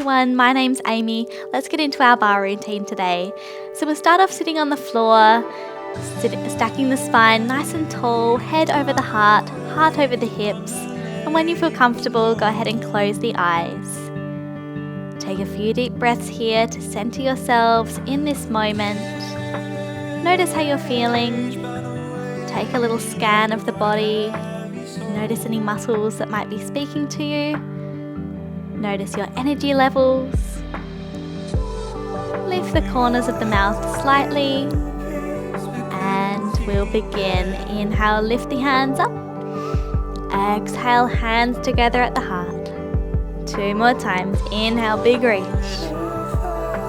everyone, my name's Amy. Let's get into our bar routine today. So we'll start off sitting on the floor, stacking the spine nice and tall, head over the heart, heart over the hips. And when you feel comfortable, go ahead and close the eyes. Take a few deep breaths here to center yourselves in this moment. Notice how you're feeling. Take a little scan of the body. Notice any muscles that might be speaking to you. Notice your energy levels. Lift the corners of the mouth slightly. And we'll begin. Inhale, lift the hands up. Exhale, hands together at the heart. 2 more times. Inhale, big reach.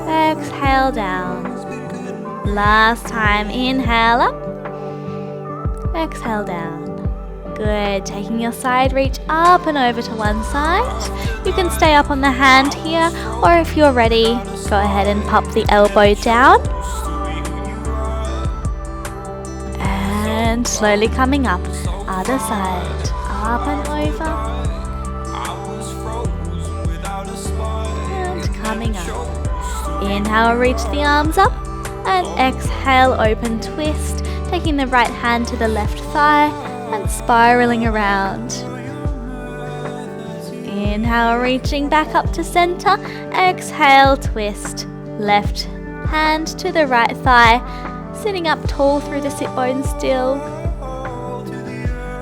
Exhale, down. Last time. Inhale up. Exhale, down. Good. Taking your side reach up and over to one side. You can stay up on the hand here, or if you're ready, go ahead and pop the elbow down. And slowly coming up. Other side. Up and over. And coming up. Inhale, reach the arms up. And exhale, open twist. Taking the right hand to the left thigh and spiraling around. Inhale, reaching back up to center. Exhale, twist. Left hand to the right thigh. Sitting up tall through the sit bones still.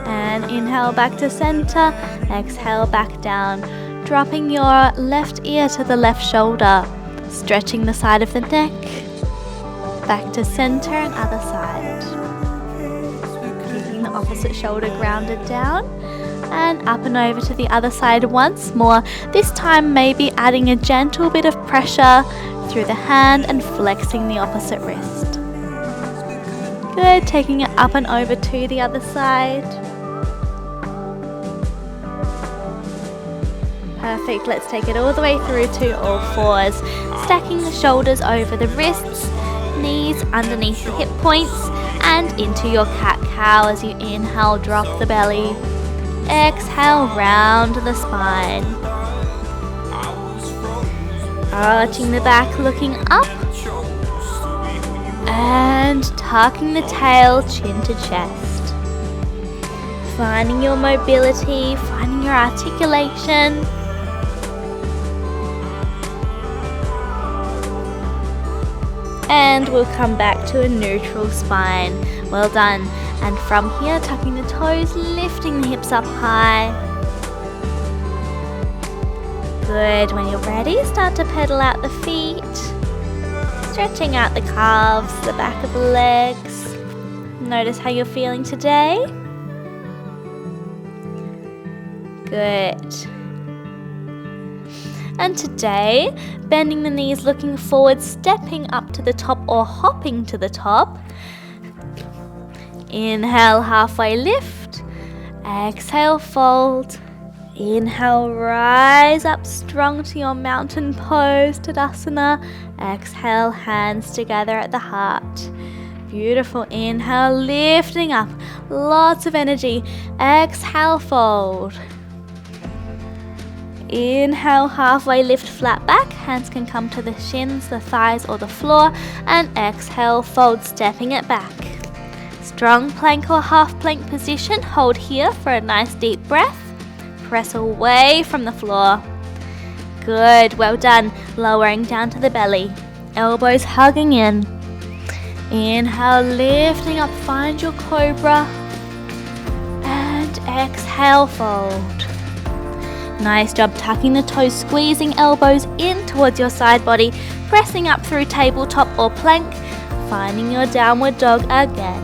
And inhale back to center. Exhale back down. Dropping your left ear to the left shoulder. Stretching the side of the neck. Back to center and other side. Keeping the opposite shoulder grounded down. And up and over to the other side once more. This time maybe adding a gentle bit of pressure through the hand and flexing the opposite wrist. Good, taking it up and over to the other side. Perfect, let's take it all the way through to all fours. Stacking the shoulders over the wrists, knees underneath the hip points, and into your cat-cow as you inhale, drop the belly. Exhale, round the spine. Arching the back, looking up. And tucking the tail, chin to chest. Finding your mobility, finding your articulation. And we'll come back to a neutral spine. Well done. And from here, tucking the toes, lifting the hips up high. Good. When you're ready, start to pedal out the feet. Stretching out the calves, the back of the legs. Notice how you're feeling today. Good. And today, bending the knees, looking forward, stepping up to the top or hopping to the top. Inhale, halfway lift. Exhale, fold. Inhale, rise up strong to your mountain pose, Tadasana. Exhale, hands together at the heart. Beautiful. Inhale, lifting up. Lots of energy. Exhale, fold. Inhale, halfway lift, flat back. Hands can come to the shins, the thighs, or the floor. And exhale, fold, stepping it back. Strong plank or half plank position. Hold here for a nice deep breath. Press away from the floor. Good, well done. Lowering down to the belly. Elbows hugging in. Inhale, lifting up, find your cobra. And exhale, fold. Nice job tucking the toes, squeezing elbows in towards your side body, pressing up through tabletop or plank, finding your downward dog again.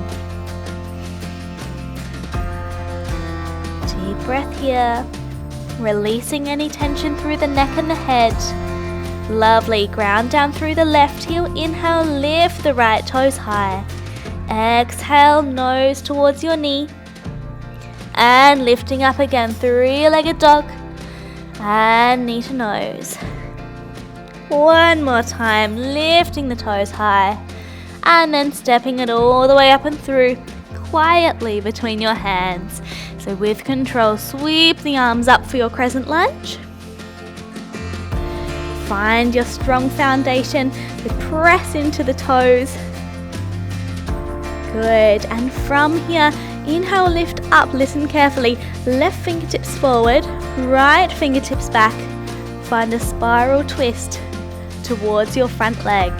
Deep breath here, releasing any tension through the neck and the head. Lovely, ground down through the left heel, inhale, lift the right toes high. Exhale, nose towards your knee. And lifting up again, three-legged dog. And knee to nose. One more time, lifting the toes high. And then stepping it all the way up and through, quietly between your hands. So with control, sweep the arms up for your crescent lunge. Find your strong foundation. So press into the toes. Good. And from here, inhale, lift up. Listen carefully. Left fingertips forward, right fingertips back. Find a spiral twist towards your front leg.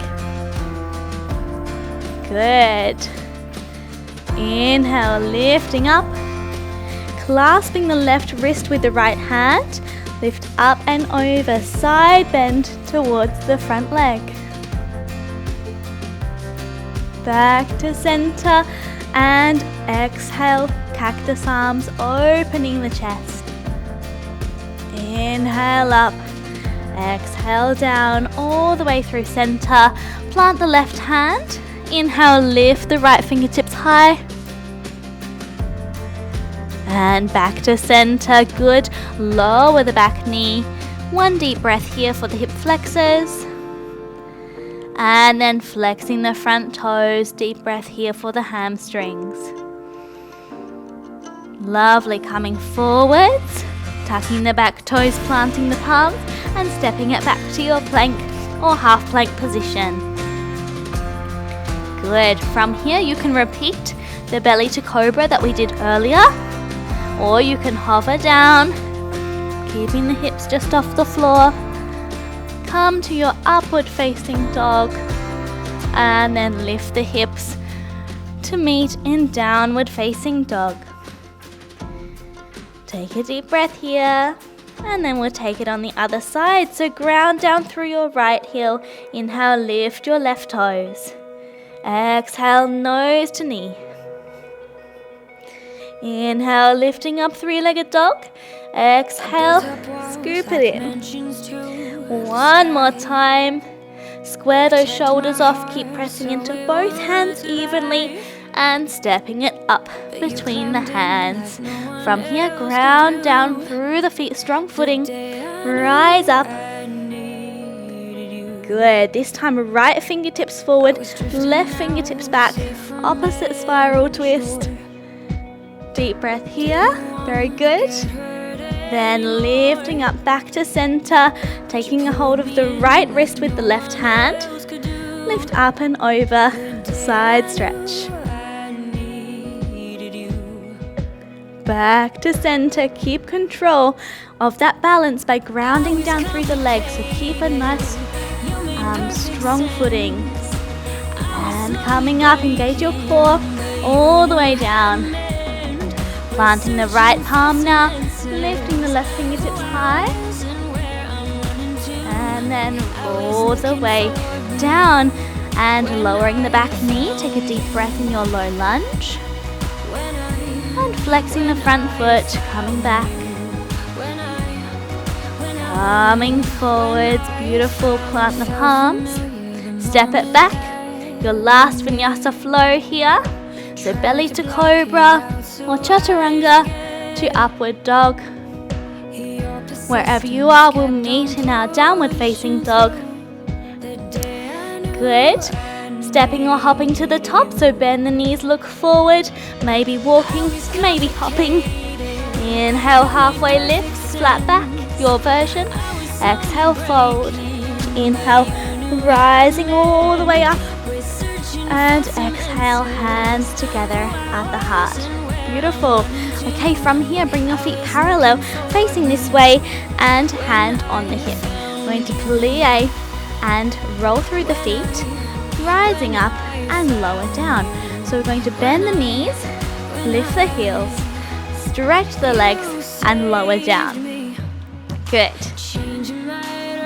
Good. Inhale, lifting up. Clasping the left wrist with the right hand. Lift up and over, side bend towards the front leg. Back to center and exhale, cactus arms, opening the chest. Inhale up, exhale down, all the way through center. Plant the left hand. Inhale, lift the right fingertips high. And back to center, good. Lower the back knee. One deep breath here for the hip flexors. And then flexing the front toes, deep breath here for the hamstrings. Lovely, coming forwards, tucking the back toes, planting the palms, and stepping it back to your plank or half plank position. Good, from here you can repeat the belly to cobra that we did earlier, or you can hover down, keeping the hips just off the floor. Come to your upward facing dog and then lift the hips to meet in downward facing dog. Take a deep breath here and then we'll take it on the other side. So ground down through your right heel. Inhale, lift your left toes. Exhale, nose to knee. Inhale, lifting up, three-legged dog. Exhale, scoop it in. One more time. Square those shoulders off. Keep pressing into both hands evenly and stepping it up between the hands. From here, ground down through the feet, strong footing. Rise up. Good. This time, right fingertips forward, left fingertips back. Opposite spiral twist. Deep breath here. Very good. Then lifting up back to center, taking a hold of the right wrist with the left hand. Lift up and over, side stretch. Back to center, keep control of that balance by grounding down through the legs. So keep a nice strong footing. And coming up, engage your core all the way down. Planting the right palm now, lifting the left fingertips high, and then all the way down and lowering the back knee. Take a deep breath in your low lunge and flexing the front foot, coming back, coming forwards, beautiful. Plant the palms, step it back, your last vinyasa flow here. So belly to cobra or chaturanga to upward dog. Wherever you are, we'll meet in our downward facing dog. Good. Stepping or hopping to the top, so bend the knees, look forward, maybe walking, maybe hopping. Inhale, halfway lifts, flat back, your version. Exhale, fold. Inhale, rising all the way up. And exhale, hands together at the heart. Beautiful. Okay, from here, bring your feet parallel, facing this way, and hand on the hip. Going to plie and roll through the feet, rising up and lower down. So we're going to bend the knees, lift the heels, stretch the legs, and lower down. Good.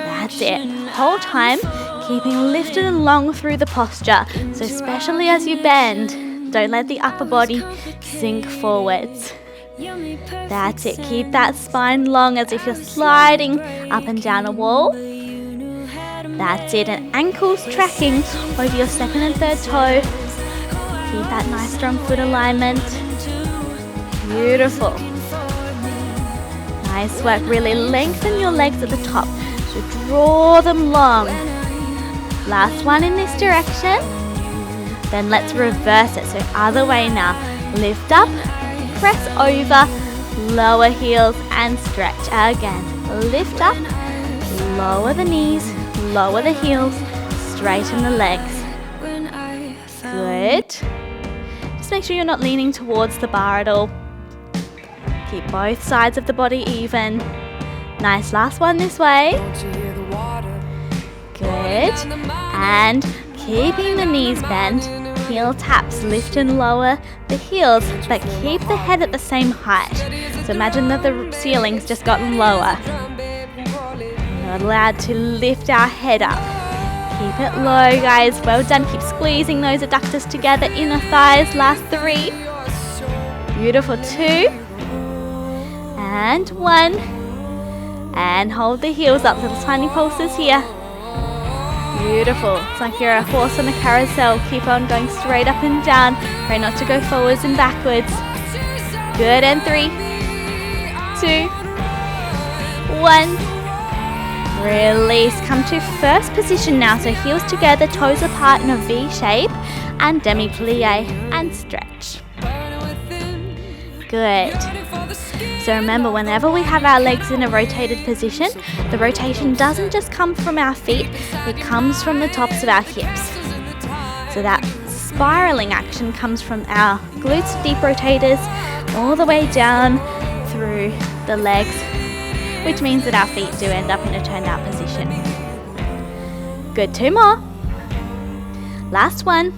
That's it. Whole time, keeping lifted and long through the posture. So especially as you bend, don't let the upper body sink forwards. That's it. Keep that spine long as if you're sliding up and down a wall. That's it. And ankles tracking over your second and third toe. Keep that nice strong foot alignment. Beautiful. Nice work. Really lengthen your legs at the top. So draw them long. Last one in this direction. Then let's reverse it. So other way now. Lift up, press over, lower heels and stretch again. Lift up, lower the knees, lower the heels, straighten the legs. Good. Just make sure you're not leaning towards the bar at all. Keep both sides of the body even. Nice, last one this way. Good. And keeping the knees bent, heel taps, lift and lower the heels, but keep the head at the same height. So imagine that the ceiling's just gotten lower. Not allowed to lift our head up. Keep it low, guys. Well done. Keep squeezing those adductors together, inner thighs. Last 3. Beautiful. 2. And 1. And hold the heels up. Little tiny pulses here. Beautiful. It's like you're a horse on a carousel. Keep on going straight up and down. Try not to go forwards and backwards. Good. And 3, 2, 1. Release. Come to first position now. So heels together, toes apart in a V shape. And demi-plie and stretch. Good. So remember, whenever we have our legs in a rotated position, the rotation doesn't just come from our feet, it comes from the tops of our hips. So that spiraling action comes from our glutes, deep rotators, all the way down through the legs, which means that our feet do end up in a turned out position. Good, 2 more. Last one.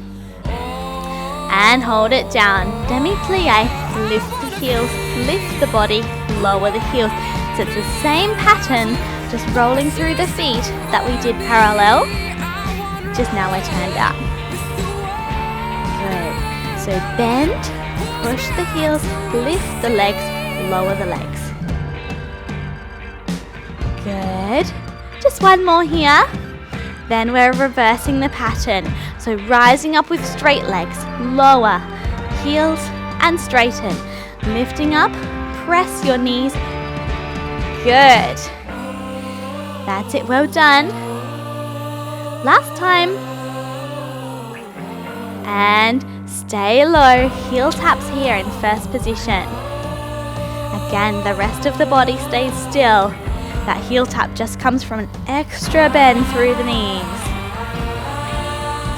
And hold it down. Demi-plie, lift the heels, lift the body, lower the heels. So it's the same pattern, just rolling through the feet that we did parallel, just now we're turned out. Good. So bend, push the heels, lift the legs, lower the legs. Good. Just one more here. Then we're reversing the pattern. So rising up with straight legs, lower, heels and straighten. Lifting up, press your knees. Good. That's it, well done. Last time. And stay low, heel taps here in first position. Again, the rest of the body stays still. That heel tap just comes from an extra bend through the knees.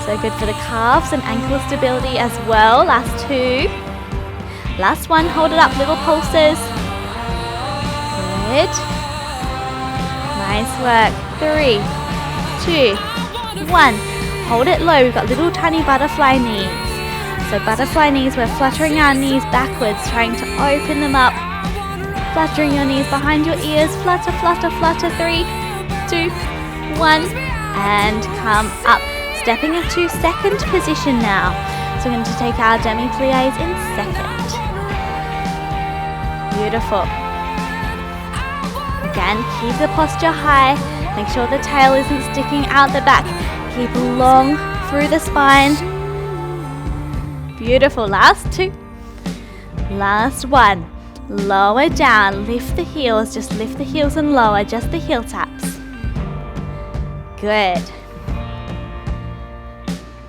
So good for the calves and ankle stability as well. Last 2. Last one, hold it up, little pulses. Good. Nice work. 3, 2, 1. Hold it low, we've got little tiny butterfly knees. So butterfly knees, we're fluttering our knees backwards, trying to open them up. Fluttering your knees behind your ears. Flutter, flutter, flutter. 3, 2, 1. And come up. Stepping into second position now. So we're going to take our demi-plies in second. Beautiful. Again, keep the posture high. Make sure the tail isn't sticking out the back. Keep long through the spine. Beautiful. Last 2. Last 1. Lower down, lift the heels, just lift the heels and lower, just the heel taps. Good.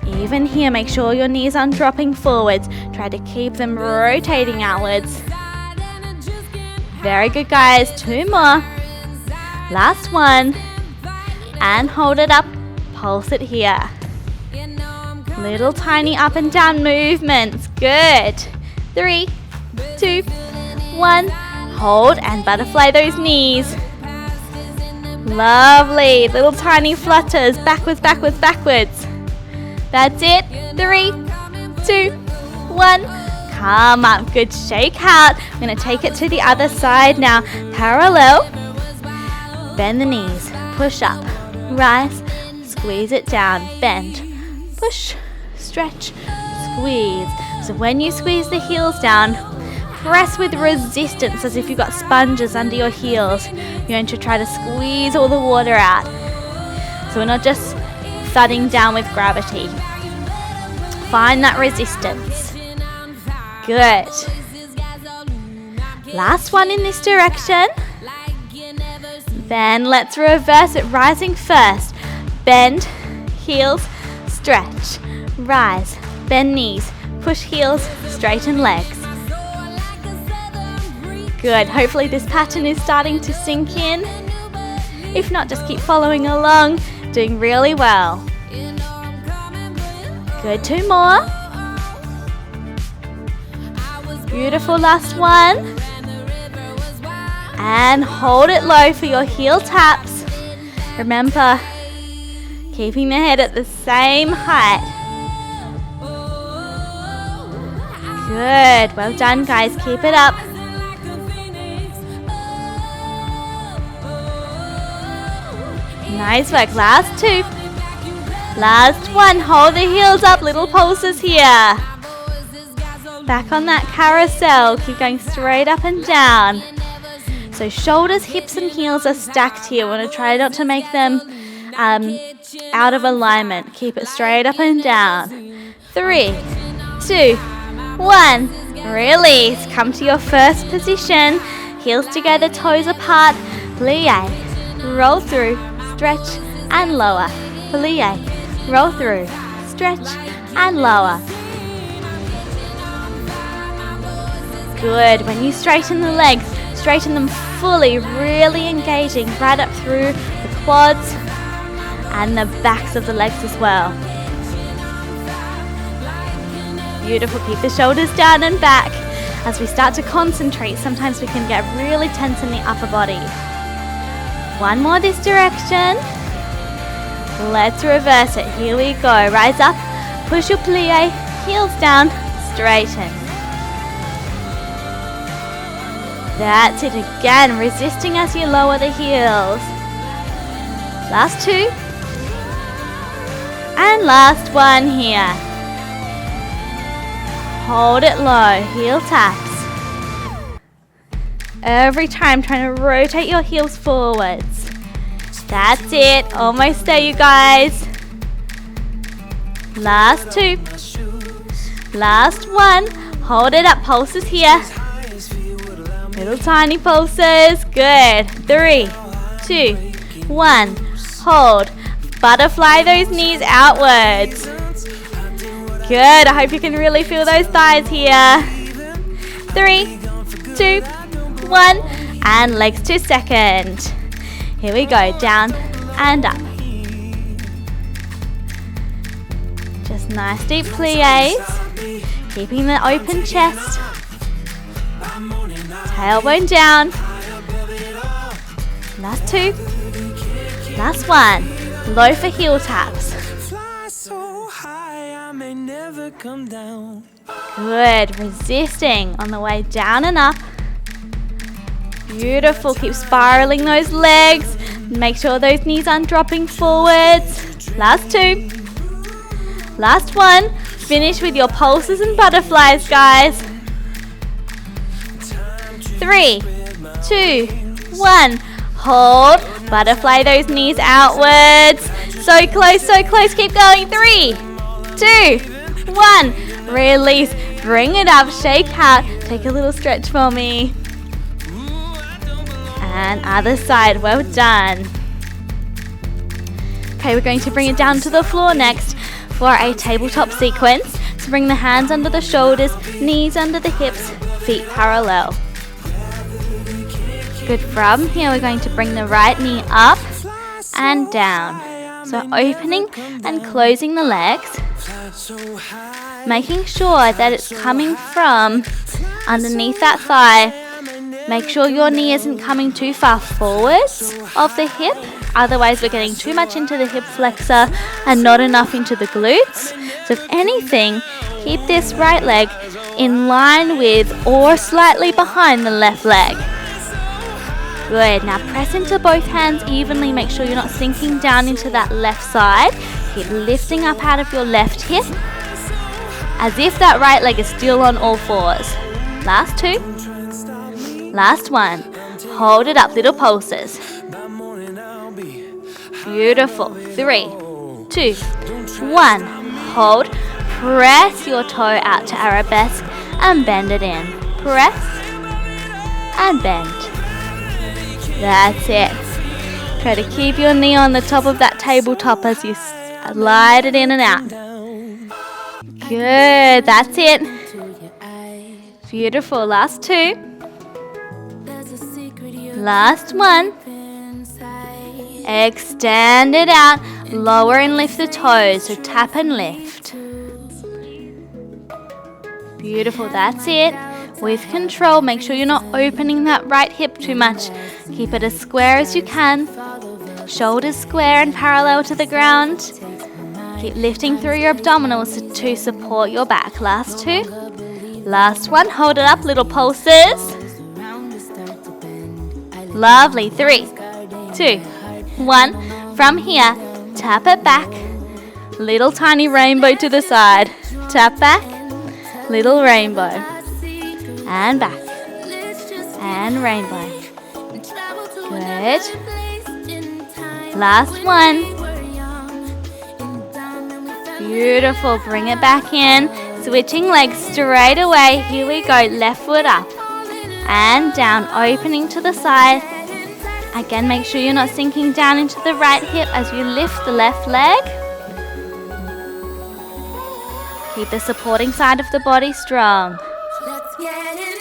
Even here, make sure your knees aren't dropping forwards. Try to keep them rotating outwards. Very good, guys. 2 more. Last one. And hold it up. Pulse it here. Little tiny up and down movements. Good. 3, 2, 1. Hold and butterfly those knees. Lovely. Little tiny flutters. Backwards, backwards, backwards. That's it. 3, 2, 1. Come up. Good. Shake out. I'm going to take it to the other side now. Parallel. Bend the knees. Push up. Rise. Squeeze it down. Bend. Push. Stretch. Squeeze. So when you squeeze the heels down, press with resistance as if you've got sponges under your heels. You're going to try to squeeze all the water out. So we're not just thudding down with gravity. Find that resistance. Good. Last one in this direction. Then let's reverse it, rising first. Bend, heels, stretch. Rise, bend knees, push heels, straighten legs. Good. Hopefully this pattern is starting to sink in. If not, just keep following along. Doing really well. Good, 2 more. Beautiful, last one. And hold it low for your heel taps. Remember, keeping the head at the same height. Good, well done guys, keep it up. Nice work, last 2. Last one, hold the heels up, little pulses here. Back on that carousel, keep going straight up and down. So shoulders, hips and heels are stacked here. We want to try not to make them out of alignment. Keep it straight up and down. 3, 2, 1. Release. Come to your first position. Heels together, toes apart. Plie. Roll through, stretch and lower. Plie. Roll through, stretch and lower. Good. When you straighten the legs, straighten them fully, really engaging right up through the quads and the backs of the legs as well. Beautiful. Keep the shoulders down and back. As we start to concentrate, sometimes we can get really tense in the upper body. One more this direction. Let's reverse it. Here we go. Rise up, push your plie, heels down, straighten. That's it again, resisting as you lower the heels. Last 2. And last one here. Hold it low, heel taps. Every time trying to rotate your heels forwards. That's it, almost there you guys. Last 2. Last one, hold it up, pulses here. Little tiny pulses, good. 3, 2, 1, hold. Butterfly those knees outwards. Good, I hope you can really feel those thighs here. 3, 2, 1, and legs to second. Here we go, down and up. Just nice deep plies, keeping the open chest. Tailbone down. Last 2. Last one. Low for heel taps. Good. Resisting on the way down and up. Beautiful. Keep spiraling those legs. Make sure those knees aren't dropping forwards. Last 2. Last one. Finish with your pulses and butterflies, guys. 3, 2, 1. Hold. Butterfly those knees outwards. So close. Keep going. 3, 2, 1. Release. Bring it up. Shake out. Take a little stretch for me. And other side. Well done. Okay, we're going to bring it down to the floor next for a tabletop sequence. So bring the hands under the shoulders, knees under the hips, feet parallel. Good. From here, we're going to bring the right knee up and down. So opening and closing the legs, making sure that it's coming from underneath that thigh. Make sure your knee isn't coming too far forwards of the hip, otherwise we're getting too much into the hip flexor and not enough into the glutes. So if anything, keep this right leg in line with or slightly behind the left leg. Good. Now press into both hands evenly. Make sure you're not sinking down into that left side. Keep lifting up out of your left hip as if that right leg is still on all fours. Last 2. Last one. Hold it up, little pulses. Beautiful. 3, 2, 1. Hold. Press your toe out to arabesque and bend it in. Press and bend. That's it. Try to keep your knee on the top of that tabletop as you slide it in and out. Good. That's it. Beautiful. Last 2. Last one. Extend it out. Lower and lift the toes, so tap and lift. Beautiful, that's it. With control, make sure you're not opening that right hip too much. Keep it as square as you can. Shoulders square and parallel to the ground. Keep lifting through your abdominals to support your back. Last two. Last one, hold it up, little pulses. Lovely, 3, 2, 1. From here, tap it back. Little tiny rainbow to the side. Tap back, little rainbow. And back. And rainbow. Good. Last one. Beautiful, bring it back in. Switching legs straight away. Here we go, left foot up. And down, opening to the side. Again, make sure you're not sinking down into the right hip as you lift the left leg. Keep the supporting side of the body strong.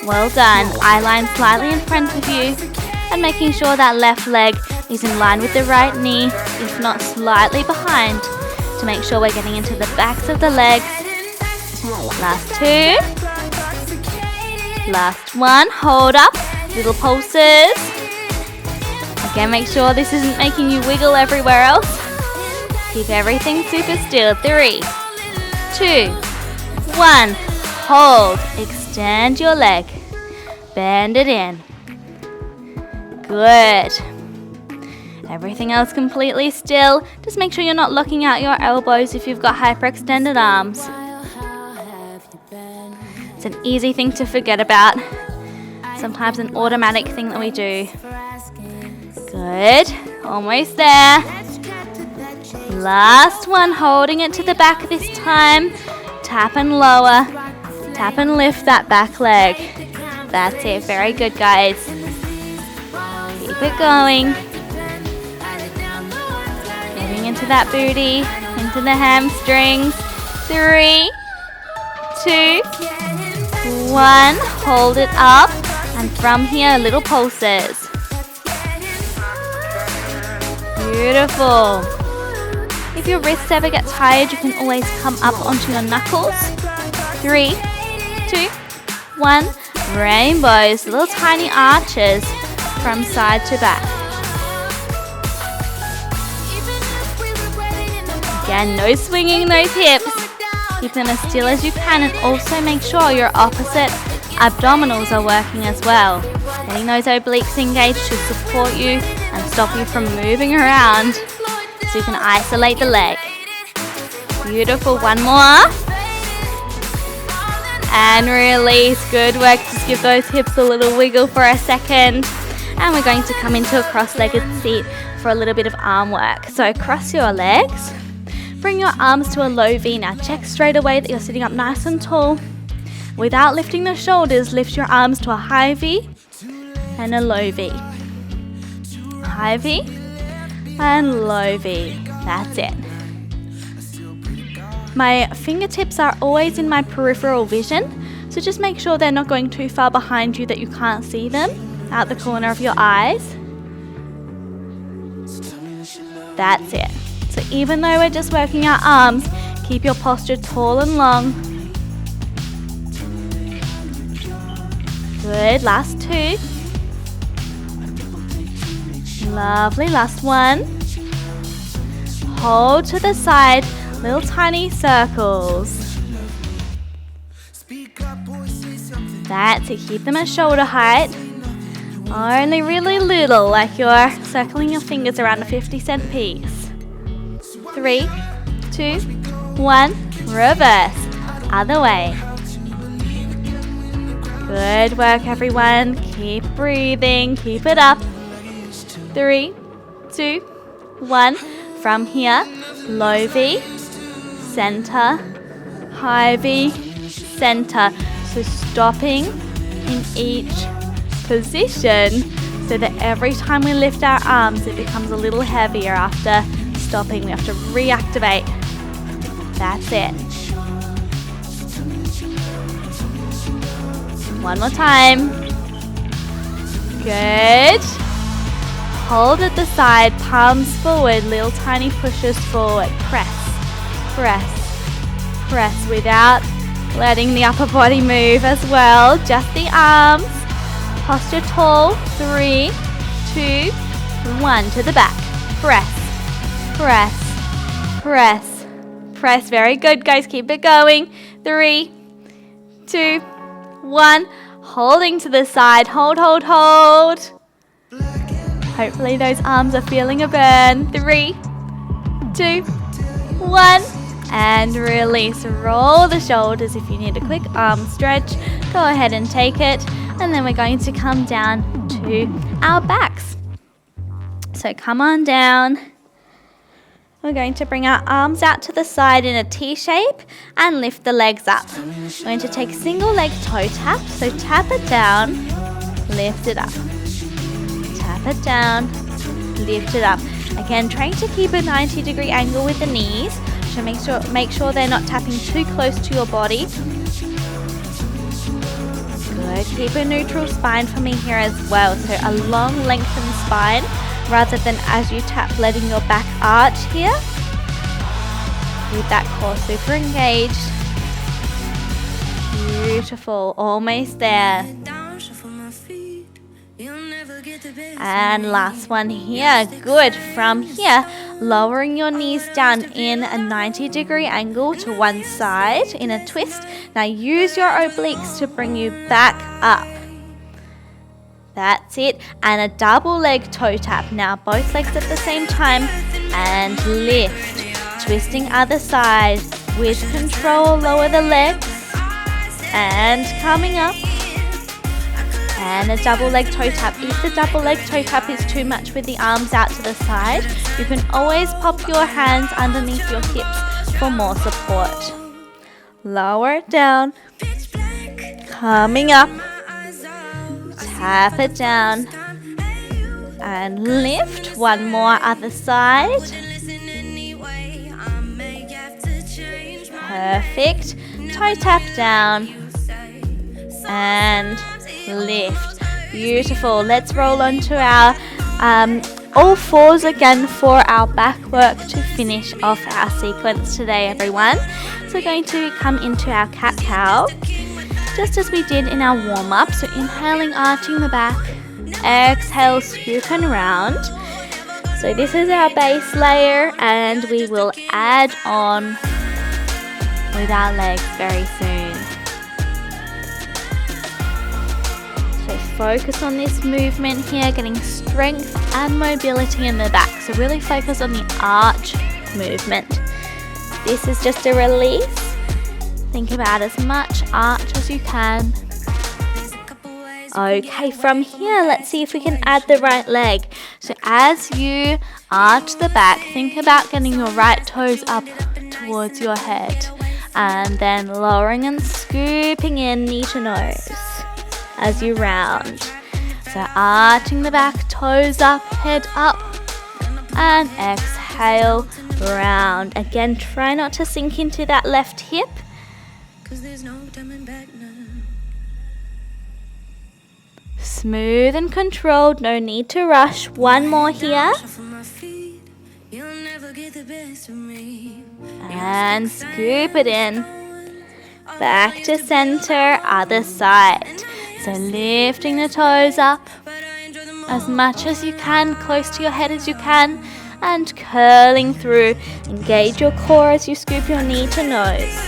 Well done. Eye line slightly in front of you. And making sure that left leg is in line with the right knee, if not slightly behind, to make sure we're getting into the backs of the legs. Last two. Last one. Hold up. Little pulses. Again, make sure this isn't making you wiggle everywhere else. Keep everything super still. 3, 2, 1. Hold. Extend your leg. Bend it in. Good. Everything else completely still. Just make sure you're not locking out your elbows if you've got hyperextended arms. It's an easy thing to forget about. Sometimes an automatic thing that we do. Good. Almost there. Last one. Holding it to the back this time. Tap and lower. Tap and lift that back leg. That's it. Very good, guys. Keep it going. Getting into that booty, into the hamstrings. 3, 2, 1. Hold it up. And from here, little pulses. Beautiful. If your wrists ever get tired, you can always come up onto your knuckles. 3, 2, 1. Rainbows, little tiny arches from side to back. Again, no swinging those hips. Keep them as still as you can, and also make sure your opposite abdominals are working as well. Getting those obliques engaged to support you and stop you from moving around so you can isolate the leg. Beautiful, one more. And release, good work. Just give those hips a little wiggle for a second. And we're going to come into a cross-legged seat for a little bit of arm work. So cross your legs. Bring your arms to a low V. Now check straight away that you're sitting up nice and tall. Without lifting the shoulders, lift your arms to a high V and a low V. High V and low V. That's it. My fingertips are always in my peripheral vision, so just make sure they're not going too far behind you that you can't see them out the corner of your eyes. That's it. So even though we're just working our arms, keep your posture tall and long. Good, last two. Lovely, last one. Hold to the side, little tiny circles. That's it, keep them at shoulder height. Only really little, like you're circling your fingers around a 50-cent piece. 3, 2, 1, reverse, other way. Good work, everyone. Keep breathing, keep it up. 3, 2, 1. From here, low V, center, high V, center. So stopping in each position so that every time we lift our arms, it becomes a little heavier after stopping. We have to reactivate. That's it. One more time. Good. hold at the side, palms forward, little tiny pushes forward. Press, press, press without letting the upper body move as well. Just the arms. Posture tall. 3, 2, 1. To the back. Press, press, press, press. Very good, guys. Keep it going. 3, 2, 1. Holding to the side. Hold, hold, hold. Hopefully those arms are feeling a burn. 3, 2, 1. And release. Roll the shoulders. If you need a quick arm stretch, go ahead and take it. And then we're going to come down to our backs. So come on down. We're going to bring our arms out to the side in a T shape and lift the legs up. We're going to take single leg toe tap. So tap it down, lift it up. Tap it down, lift it up. Again, trying to keep a 90-degree angle with the knees. So make sure they're not tapping too close to your body. Good. Keep a neutral spine for me here as well. So a long lengthened spine rather than as you tap letting your back arch here. With that core super engaged. Beautiful. Almost there. And last one here. Good. From here, lowering your knees down in a 90-degree angle to one side in a twist. Now use your obliques to bring you back up. That's it. And a double leg toe tap. Now both legs at the same time and lift. Twisting other side. With control, lower the legs. And coming up. And a double leg toe tap. If the double leg toe tap is too much with the arms out to the side, you can always pop your hands underneath your hips for more support. Lower it down. Coming up. Tap it down. And lift. One more other side. Perfect. Toe tap down. And lift. Beautiful. Let's roll onto our all fours again for our back work to finish off our sequence today, everyone. So we're going to come into our cat-cow just as we did in our warm-up. So inhaling, arching the back. Exhale, scoop and round. So this is our base layer and we will add on with our legs very soon. Focus on this movement here, getting strength and mobility in the back. So really focus on the arch movement. This is just a release. Think about as much arch as you can. Okay, from here, let's see if we can add the right leg. So as you arch the back, think about getting your right toes up towards your head. And then lowering and scooping in knee to nose as you round. So arching the back, toes up, head up, and exhale, round. Again, try not to sink into that left hip. Smooth and controlled, no need to rush. One more here. And scoop it in. Back to center, other side. So lifting the toes up as much as you can, close to your head as you can, and curling through. Engage your core as you scoop your knee to nose.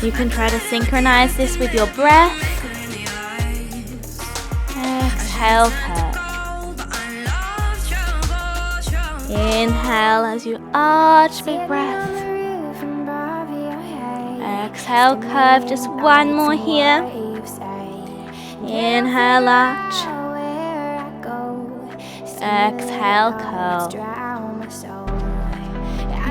You can try to synchronize this with your breath. Exhale, curl. Inhale as you arch, big breath. Exhale, curve, just one more here. Inhale, arch. Exhale, curl.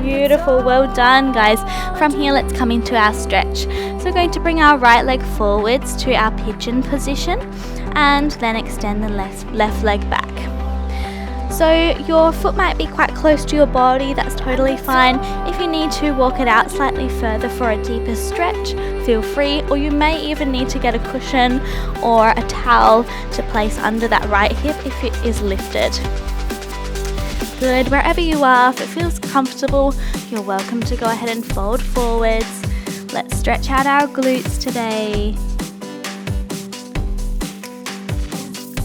Beautiful, well done, guys. From here, let's come into our stretch. So we're going to bring our right leg forwards to our pigeon position and then extend the left leg back. So your foot might be quite close to your body, that's totally fine. If you need to walk it out slightly further for a deeper stretch, feel free, or you may even need to get a cushion or a towel to place under that right hip if it is lifted. Good, wherever you are, if it feels comfortable, you're welcome to go ahead and fold forwards. Let's stretch out our glutes today.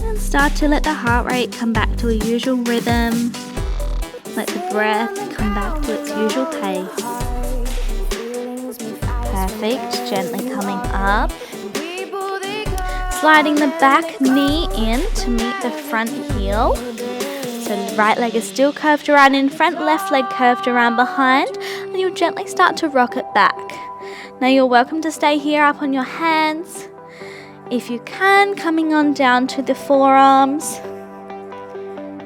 And start to let the heart rate come back to a usual rhythm. Let the breath come back to its usual pace. Perfect, gently coming up. Sliding the back knee in to meet the front heel. So the right leg is still curved around in front, left leg curved around behind, and you'll gently start to rock it back. Now you're welcome to stay here up on your hands. If you can, coming on down to the forearms.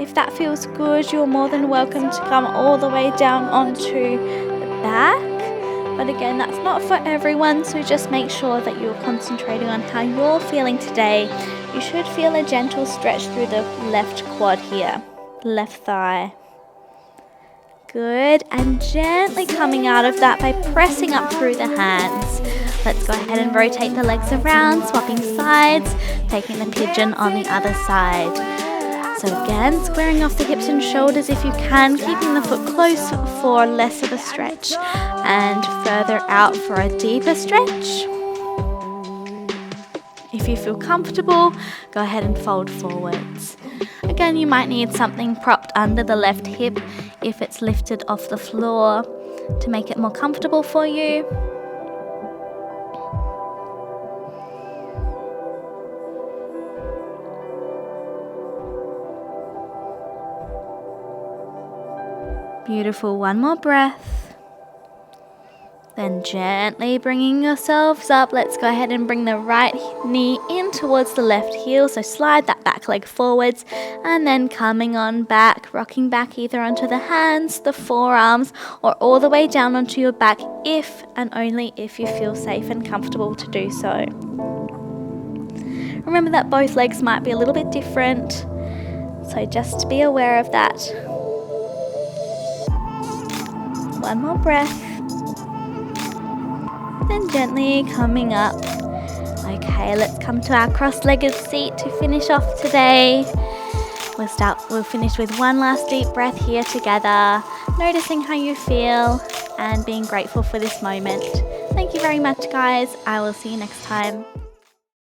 If that feels good, you're more than welcome to come all the way down onto the back. But again, that's not for everyone, so just make sure that you're concentrating on how you're feeling today. You should feel a gentle stretch through the left quad here, left thigh. Good, and gently coming out of that by pressing up through the hands. Let's go ahead and rotate the legs around, swapping sides, taking the pigeon on the other side. So again, squaring off the hips and shoulders if you can, keeping the foot close for less of a stretch and further out for a deeper stretch. If you feel comfortable, go ahead and fold forwards. Again, you might need something propped under the left hip if it's lifted off the floor to make it more comfortable for you. Beautiful, one more breath. Then gently bringing yourselves up, let's go ahead and bring the right knee in towards the left heel. So slide that back leg forwards and then coming on back, rocking back either onto the hands, the forearms, or all the way down onto your back if and only if you feel safe and comfortable to do so. Remember that both legs might be a little bit different, so just be aware of that. One more breath. Then gently coming up. Okay, let's come to our cross-legged seat to finish off today. We'll finish with one last deep breath here together, noticing how you feel and being grateful for this moment. Thank you very much, guys. I will see you next time.